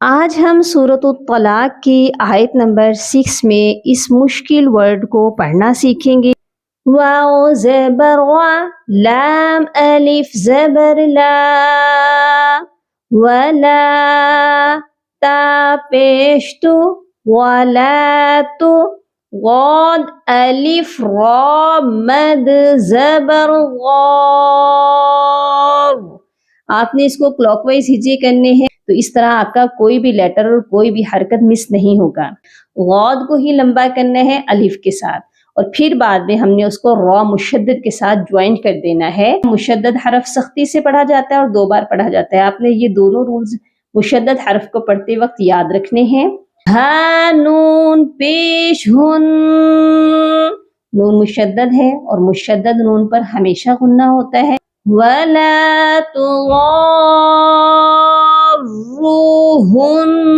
آج ہم سورۃ الطلاق کی آیت نمبر 6 میں اس مشکل ورڈ کو پڑھنا سیکھیں گے۔ واو زبر وا، لام الف زبر لا، ولا، تا پیش تو، ولا تو، غاد الف را مد زبر غار۔ آپ نے اس کو کلاک وائز ہجے کرنے ہیں، تو اس طرح آپ کا کوئی بھی لیٹر اور کوئی بھی حرکت مس نہیں ہوگا۔ غاد کو ہی لمبا کرنا ہے الف کے ساتھ، اور پھر بعد میں ہم نے اس کو را مشدد کے ساتھ جوائن کر دینا ہے۔ مشدد حرف سختی سے پڑھا جاتا ہے اور 2 بار پڑھا جاتا ہے۔ آپ نے یہ دونوں رولز مشدد حرف کو پڑھتے وقت یاد رکھنے ہیں۔ ہا نون پیش ہن، نون مشدد ہے اور مشدد نون پر ہمیشہ غنہ ہوتا ہے۔ وَلَا تُضَارُّهُنَّ